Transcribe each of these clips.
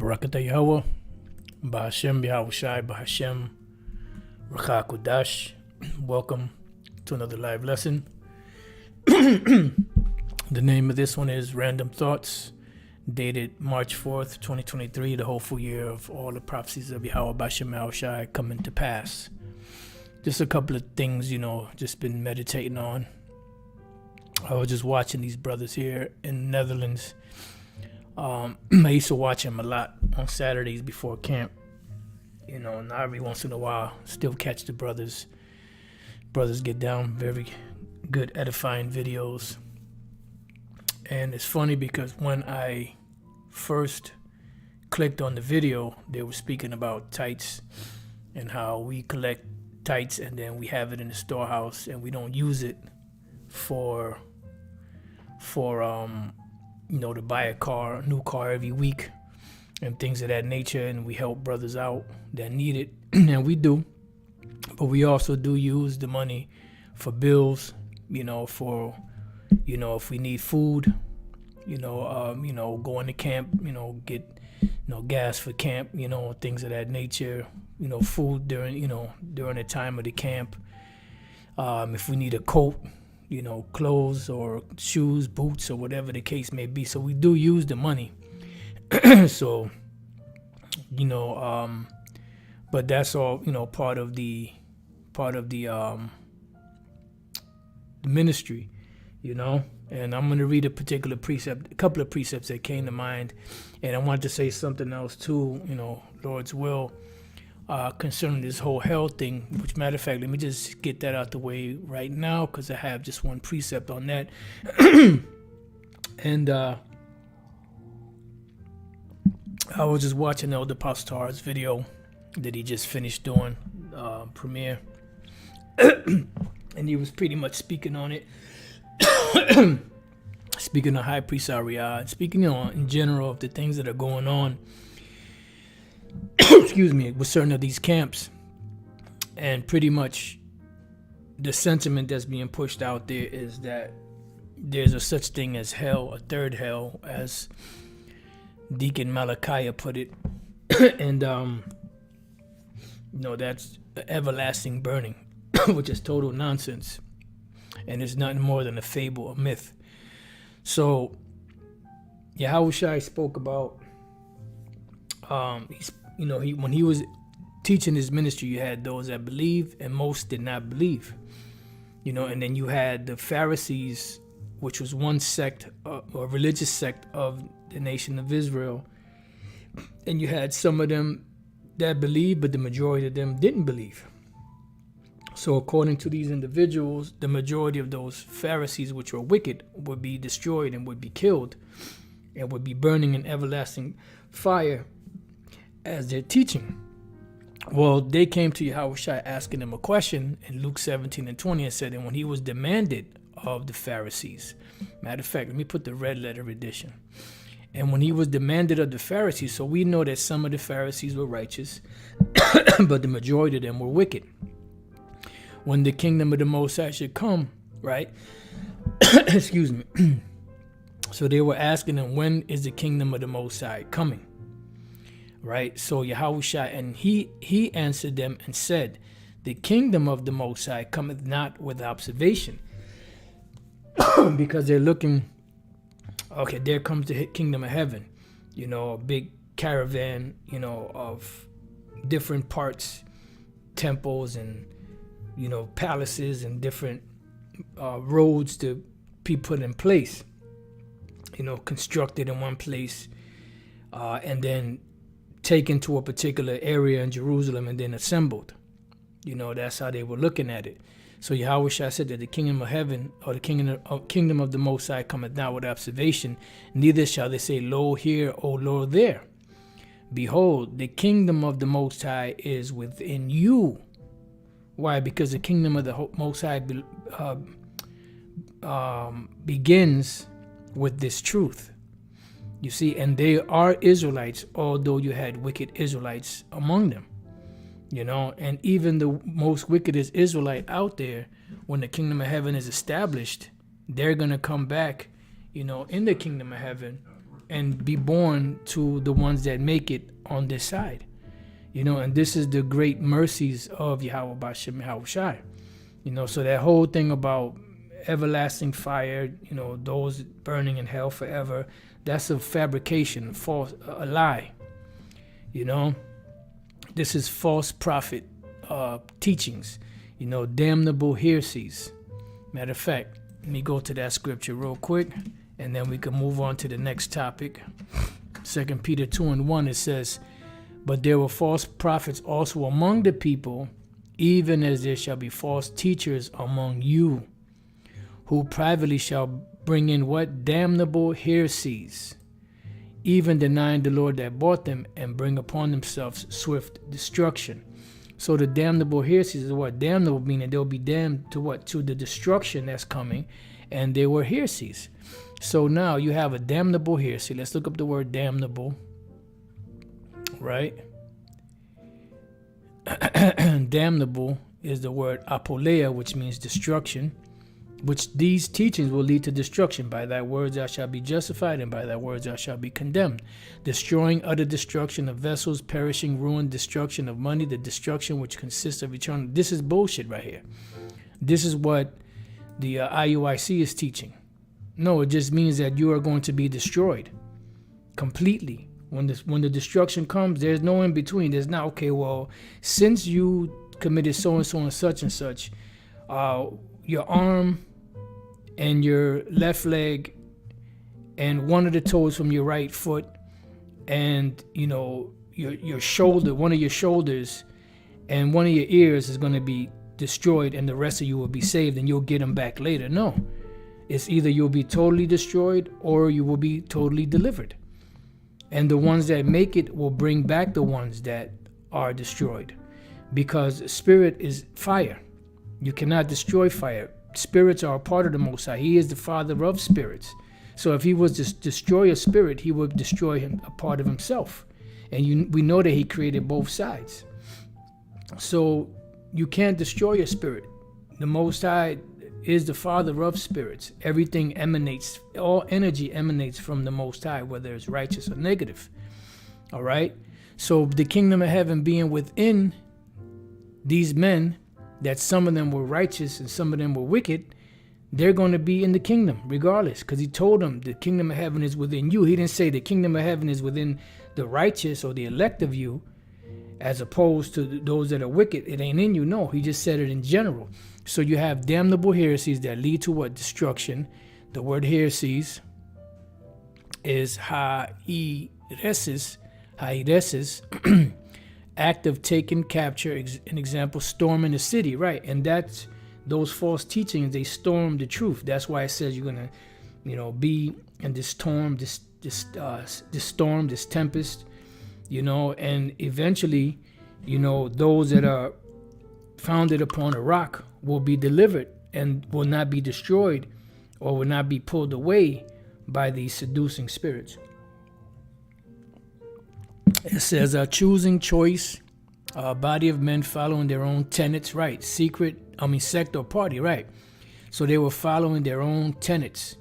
Barakatah Yahweh, Bahashem Yahushai, Bahashem Rakha Kodash. Welcome to another live lesson. The name of this one is Random Thoughts, dated March 4th, 2023, the hopeful year of all the prophecies of Yahweh Bahashem Yahushai coming to pass. Just a couple of things, just been meditating on. I was just watching these brothers here in the Netherlands. I used to watch them a lot on Saturdays before camp, and every once in a while still catch the brothers get down, very good edifying videos. And it's funny because when I first clicked on the video, they were speaking about tights and how we collect tights and then we have it in the storehouse and we don't use it for to buy a new car every week and things of that nature, and we help brothers out that need it. And we do, but we also do use the money for bills, for if we need food, going to camp, get gas for camp, things of that nature, food during the time of the camp. If we need a coat, clothes or shoes, boots, or whatever the case may be. So we do use the money. So, but that's all, part of the ministry, and I'm going to read a couple of precepts that came to mind. And I want to say something else too, Lord's will, concerning this whole hell thing, which, matter of fact, let me just get that out the way right now, because I have just one precept on that. And I was just watching Elder Pastor's video that he just finished doing, premiere, and he was pretty much speaking on it, speaking of High Priest Ariad, speaking in general of the things that are going on excuse me, with certain of these camps. And pretty much the sentiment that's being pushed out there is that there's a such thing as hell, a third hell, as Deacon Malachi put it. And that's everlasting burning, which is total nonsense, and it's nothing more than a fable, a myth. So Yahushua spoke about when he was teaching his ministry, you had those that believed and most did not believe, and then you had the Pharisees, which was one sect, or religious sect of the nation of Israel, and you had some of them that believed, but the majority of them didn't believe. So according to these individuals, the majority of those Pharisees, which were wicked, would be destroyed and would be killed and would be burning in everlasting fire as they're teaching. Well, they came to Yahushua asking him a question in Luke 17:20, and said, and when he was demanded of the Pharisees, matter of fact, let me put the red letter edition. And when he was demanded of the Pharisees, so we know that some of the Pharisees were righteous, but the majority of them were wicked. When the kingdom of the Most High should come, right? Excuse me. So they were asking him, when is the kingdom of the Most High coming? Right? So Yahushua, and he answered them and said, the kingdom of the Most High cometh not with observation. Because they're looking, okay, there comes the kingdom of heaven, a big caravan, of different parts, temples and, palaces and different roads to be put in place, constructed in one place, and then taken to a particular area in Jerusalem and then assembled. That's how they were looking at it. So Yahushua said that the kingdom of heaven, or the kingdom of the Most High, cometh not with observation, neither shall they say, lo here, O lo there. Behold, the kingdom of the Most High is within you. Why? Because the kingdom of the Most High begins with this truth. You see, and they are Israelites, although you had wicked Israelites among them. And even the most wickedest Israelite out there, when the kingdom of heaven is established, they're going to come back, in the kingdom of heaven and be born to the ones that make it on this side. And this is the great mercies of Yahweh Bashem Yahweh Shai. So that whole thing about everlasting fire, those burning in hell forever, that's a fabrication, a lie. This is false prophet teachings, damnable heresies. Matter of fact, let me go to that scripture real quick, and then we can move on to the next topic. 2 Peter 2:1, it says, "But there were false prophets also among the people, even as there shall be false teachers among you, who privately shall bring in" what? "Damnable heresies, even denying the Lord that bought them, and bring upon themselves swift destruction." So the damnable heresies is what? Damnable meaning they'll be damned to what? To the destruction that's coming, and they were heresies. So now you have a damnable heresy. Let's look up the word damnable, right? Damnable is the word apoleia, which means destruction, which these teachings will lead to destruction. By thy words thou shalt be justified, and by thy words thou shalt be condemned. Destroying, utter destruction of vessels, perishing, ruin, destruction of money, the destruction which consists of eternal. This is bullshit right here. This is what the IUIC is teaching. No, it just means that you are going to be destroyed completely. When the destruction comes, there's no in between. There's not, okay, well, since you committed so and such, your arm and your left leg and one of the toes from your right foot and your shoulder, one of your shoulders and one of your ears is going to be destroyed, and the rest of you will be saved and you'll get them back later. No, it's either you'll be totally destroyed or you will be totally delivered, and the ones that make it will bring back the ones that are destroyed, because spirit is fire. You cannot destroy fire. Spirits are a part of the Most High. He is the father of spirits. So if he was to destroy a spirit, he would destroy him, a part of himself. And we know that he created both sides. So you can't destroy a spirit. The Most High is the father of spirits. Everything emanates, all energy emanates from the Most High, whether it's righteous or negative. All right? So the kingdom of heaven being within these men, that some of them were righteous and some of them were wicked, they're going to be in the kingdom regardless, because he told them the kingdom of heaven is within you. He didn't say the kingdom of heaven is within the righteous or the elect of you, as opposed to those that are wicked. It ain't in you. No, he just said it in general. So you have damnable heresies that lead to what? Destruction. The word heresies is hairesis, act of taking, capture, an example, storming the city, right? And that's those false teachings. They storm the truth. That's why it says you're gonna, be in this storm, this storm, this tempest, and eventually, those that are founded upon a rock will be delivered and will not be destroyed or will not be pulled away by these seducing spirits. It says choosing choice, a body of men following their own tenets, right? Sect or party, right? So they were following their own tenets,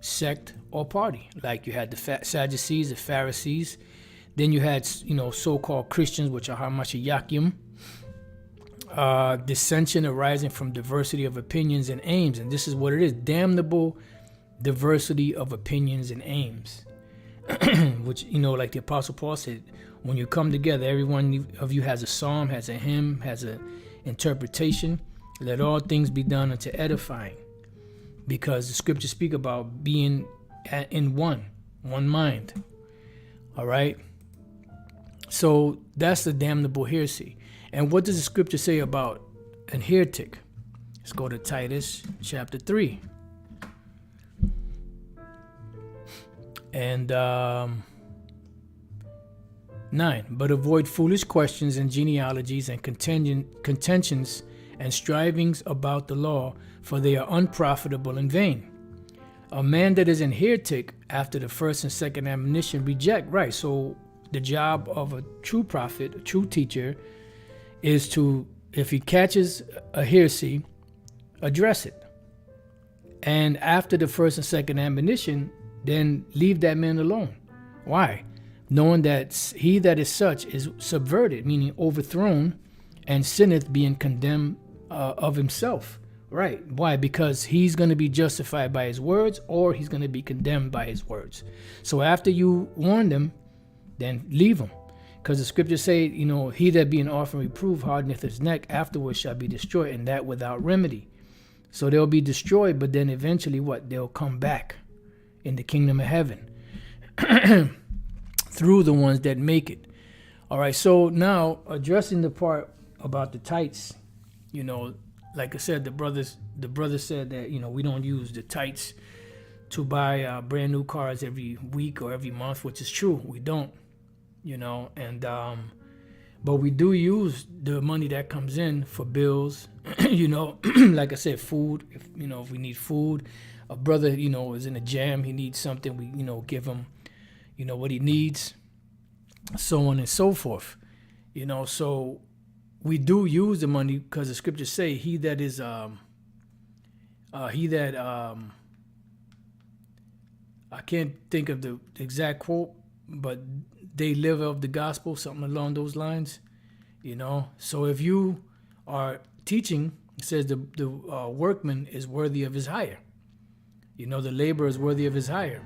sect or party. Like you had the Sadducees, the Pharisees. Then you had, so-called Christians, which are Hamashiachim. Dissension arising from diversity of opinions and aims. And this is what it is. Damnable diversity of opinions and aims. Which, like the Apostle Paul said, when you come together, every one of you has a psalm, has a hymn, has an interpretation. Let all things be done unto edifying. Because the scriptures speak about being in one mind. All right? So that's the damnable heresy. And what does the scripture say about an heretic? Let's go to Titus chapter 3. And 9. But avoid foolish questions and genealogies and contentions and strivings about the law, for they are unprofitable and vain. A man that is an heretic after the first and second admonition reject. Right. So the job of a true prophet, a true teacher, is to, if he catches a heresy, address it. And after the first and second admonition, then leave that man alone. Why? Knowing that he that is such is subverted, meaning overthrown, and sinneth, being condemned of himself. Right. Why? Because he's going to be justified by his words, or he's going to be condemned by his words. So after you warn them, then leave him. Because the scriptures say, he that being often reproved hardeneth his neck, afterwards shall be destroyed, and that without remedy. So they'll be destroyed, but then eventually what? They'll come back in the kingdom of heaven through the ones that make it. All right. So now addressing the part about the tights, like I said, the brother said that, we don't use the tights to buy brand new cars every week or every month, which is true. We don't, and but we do use the money that comes in for bills, like I said, food. If we need food, a brother, is in a jam, he needs something, we, give him, what he needs, so on and so forth, so we do use the money because the scriptures say I can't think of the exact quote, but they live of the gospel, something along those lines, So if you are teaching, it says the workman is worthy of his hire. The laborer is worthy of his hire.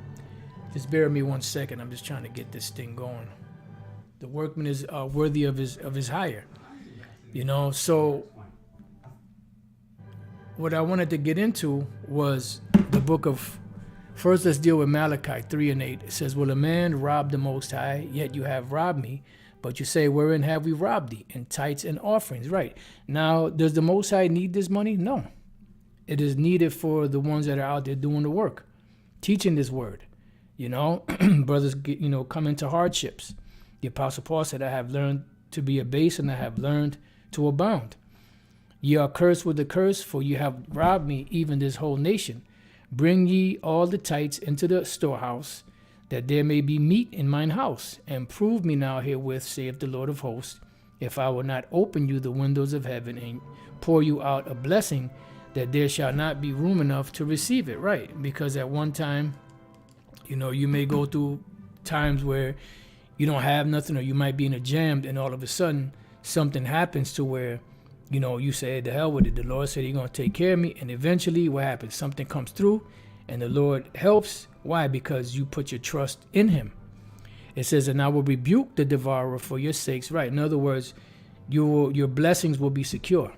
Just bear with me 1 second. I'm just trying to get this thing going. The workman is worthy of his hire. So what I wanted to get into was the book of, first let's deal with Malachi 3:8. It says, will a man rob the Most High? Yet you have robbed me. But you say, wherein have we robbed thee? In tithes and offerings. Right. Now, does the Most High need this money? No. It is needed for the ones that are out there doing the work, teaching this word. Brothers, come into hardships. The Apostle Paul said, I have learned to be abased, and I have learned to abound. Ye are cursed with a curse, for ye have robbed me, even this whole nation. Bring ye all the tithes into the storehouse, that there may be meat in mine house. And prove me now herewith, saith the Lord of hosts, if I will not open you the windows of heaven and pour you out a blessing, that there shall not be room enough to receive it. Right. Because at one time, you may go through times where you don't have nothing, or you might be in a jam, and all of a sudden something happens to where, you say, the hell with it. The Lord said he's going to take care of me. And eventually what happens? Something comes through and the Lord helps. Why? Because you put your trust in him. It says, and I will rebuke the devourer for your sakes. Right. In other words, your blessings will be secure.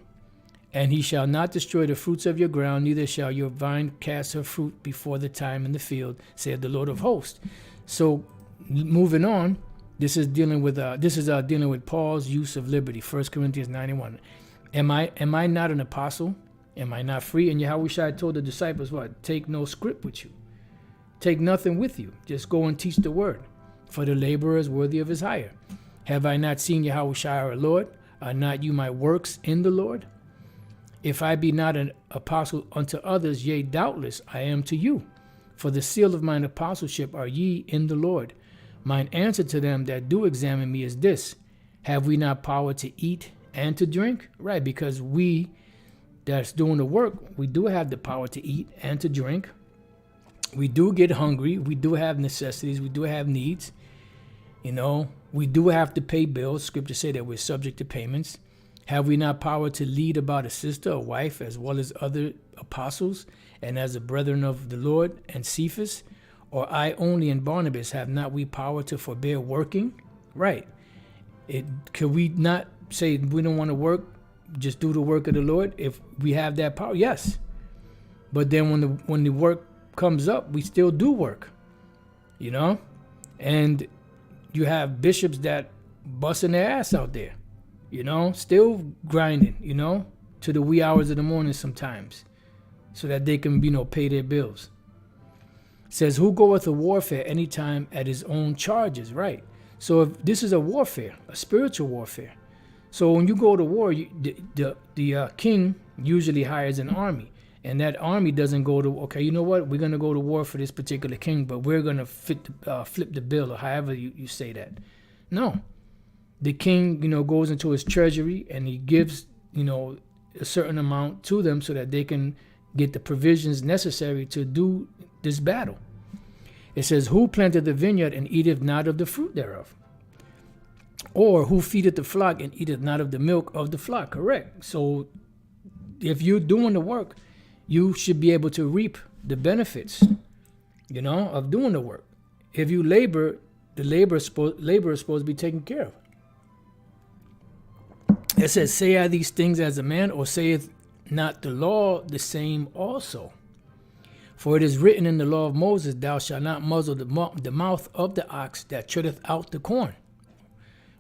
And he shall not destroy the fruits of your ground, neither shall your vine cast her fruit before the time in the field, saith the Lord of hosts. So moving on, this is dealing with Paul's use of liberty. 1 Corinthians 9:1. Am I not an apostle? Am I not free? And Yahushua told the disciples what? Take no scrip with you. Take nothing with you. Just go and teach the word. For the laborer is worthy of his hire. Have I not seen Yahushua our Lord? Are not you my works in the Lord? If I be not an apostle unto others, yea, doubtless I am to you. For the seal of mine apostleship are ye in the Lord. Mine answer to them that do examine me is this: have we not power to eat and to drink? Right, because we that's doing the work, we do have the power to eat and to drink. We do get hungry. We do have necessities. We do have needs. We do have to pay bills. Scripture say that we're subject to payments. Have we not power to lead about a sister, a wife, as well as other apostles, and as the brethren of the Lord and Cephas? Or I only and Barnabas, have not we power to forbear working? Right. Could we not say we don't want to work, just do the work of the Lord if we have that power? Yes. But then when the work comes up, we still do work, and you have bishops that busting their ass out there, still grinding, to the wee hours of the morning sometimes, so that they can, pay their bills. It says, who goeth to warfare any time at his own charges? Right. So if this is a warfare, a spiritual warfare. So when you go to war, the king usually hires an army. And that army doesn't go to, okay, you know what? We're going to go to war for this particular king, but we're going to flip the bill, or however you say that. No. The king, goes into his treasury and he gives, a certain amount to them so that they can get the provisions necessary to do this battle. It says, who planted the vineyard and eateth not of the fruit thereof? Or who feedeth the flock and eateth not of the milk of the flock? Correct. So if you're doing the work, you should be able to reap the benefits, of doing the work. If you labor, the labor is supposed to be taken care of. It says, say I these things as a man, or saith not the law the same also? For it is written in the law of Moses, thou shalt not muzzle the mouth of the ox that treadeth out the corn.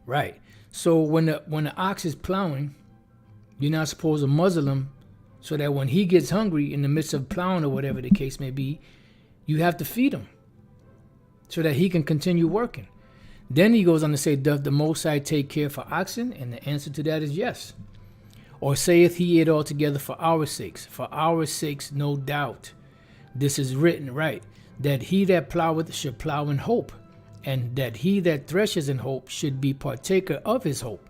Right. So when the ox is plowing, you're not supposed to muzzle him, so that when he gets hungry in the midst of plowing or whatever the case may be, you have to feed him so that he can continue working. Then he goes on to say, doth the Most High take care for oxen? And the answer to that is yes. Or saith he it altogether for our sakes? For our sakes, no doubt. This is written, right, that he that ploweth should plow in hope, and that he that threshes in hope should be partaker of his hope.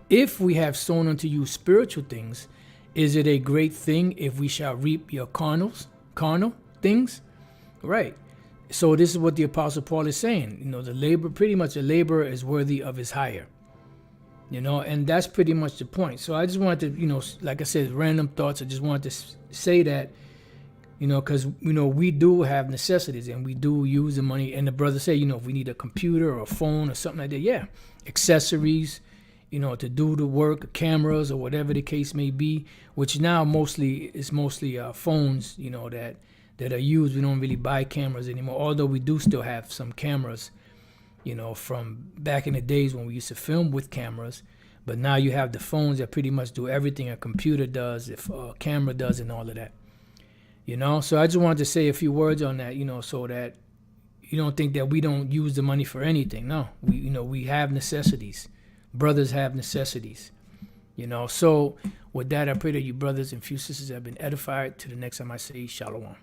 If we have sown unto you spiritual things, is it a great thing if we shall reap your carnal things? Right. So this is what the Apostle Paul is saying. The laborer is worthy of his hire. And that's pretty much the point. So I just wanted to, like I said, random thoughts. I just wanted to say that, because, we do have necessities and we do use the money. And the brother say, if we need a computer or a phone or something like that, yeah, accessories, to do the work, cameras or whatever the case may be, which now mostly phones, that are used. We don't really buy cameras anymore, although we do still have some cameras, from back in the days when we used to film with cameras. But now you have the phones that pretty much do everything a computer does, if a camera does, and all of that. So I just wanted to say a few words on that, so that you don't think that we don't use the money for anything. No, we have necessities. Brothers have necessities. So with that, I pray that you brothers and few sisters have been edified. To the next time I say, Shalom.